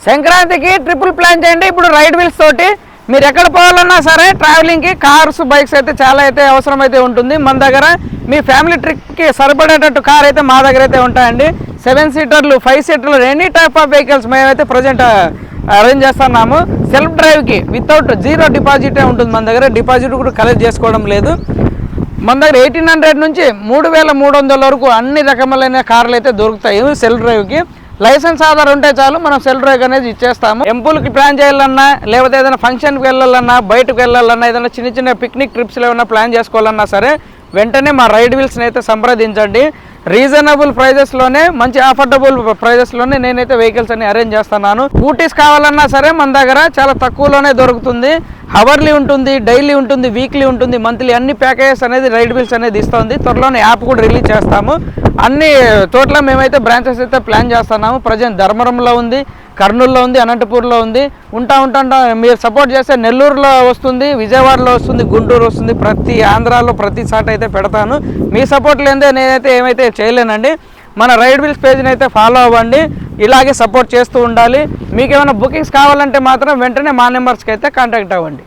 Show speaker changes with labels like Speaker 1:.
Speaker 1: సంక్రాంతికి triple plan చేయండి. ఇప్పుడు రైడ్ వీల్స్ తోటి మీరు ఎక్కడ పోవాలన్నా సరే ట్రావెలింగ్కి కార్స్ బైక్స్ అయితే చాలా అయితే అవసరం అయితే ఉంటుంది. మన దగ్గర మీ ఫ్యామిలీ ట్రిప్కి సరిపడేటట్టు కార్ అయితే మా దగ్గర అయితే ఉంటాయండి. 7 సీటర్లు 5 సీటర్లు ఎనీ టైప్ ఆఫ్ వెహికల్స్ మేమైతే ప్రజెంట్ అరేంజ్ చేస్తున్నాము. సెల్ఫ్ డ్రైవ్కి వితౌట్ 0 డిపాజిటే ఉంటుంది మన దగ్గర. డిపాజిట్ కూడా కలెక్ట్ చేసుకోవడం లేదు. మన దగ్గర 1800 నుంచి 3300 వరకు అన్ని రకములైన కార్లు అయితే దొరుకుతాయి సెల్ఫ్ డ్రైవ్కి. లైసెన్స్ ఆధార్ ఉంటే చాలు మనం సెల్ఫ్ డ్రైవ్ అనేది ఇచ్చేస్తాము. టెంపుల్కి ప్లాన్ చేయాలన్నా, లేకపోతే ఏదైనా ఫంక్షన్కి వెళ్ళాలన్నా, బయటకు వెళ్ళాలన్నా, ఏదైనా చిన్న చిన్న పిక్నిక్ ట్రిప్స్లో ఏమైనా ప్లాన్ చేసుకోవాలన్నా సరే వెంటనే మా రైడ్ వీల్స్ని అయితే సంప్రదించండి. రీజనబుల్ ప్రైజెస్లోనే, మంచి అఫోర్డబుల్ ప్రైజెస్లోనే నేనైతే వెహికల్స్ అన్ని అరేంజ్ చేస్తున్నాను. స్కూటీస్ కావాలన్నా సరే మన దగ్గర చాలా తక్కువలోనే దొరుకుతుంది. హవర్లీ ఉంటుంది, డైలీ ఉంటుంది, వీక్లీ ఉంటుంది, మంత్లీ అన్ని ప్యాకేజెస్ అనేది రైడ్ వీల్స్ అనేది ఇస్తుంది. త్వరలోనే యాప్ కూడా రిలీజ్ చేస్తాము. అన్ని చోట్ల మేమైతే బ్రాంచెస్ అయితే ప్లాన్ చేస్తున్నాము. ప్రజెంట్ ధర్మవరంలో ఉంది, కర్నూలులో ఉంది, అనంతపూర్లో ఉంది. ఉంటా మీరు సపోర్ట్ చేస్తే నెల్లూరులో వస్తుంది, విజయవాడలో వస్తుంది, గుంటూరు వస్తుంది, ప్రతి ఆంధ్రాలో ప్రతి చోట అయితే పెడతాను. మీ సపోర్ట్ లేదే నేనైతే ఏమైతే చేయలేనండి. మన రైడ్ వీల్స్ పేజ్ని అయితే ఫాలో అవ్వండి. ఇలాగే సపోర్ట్ చేస్తూ ఉండాలి. మీకు ఏమైనా బుకింగ్స్ కావాలంటే మాత్రం వెంటనే మా నెంబర్స్కి అయితే కాంటాక్ట్ అవ్వండి.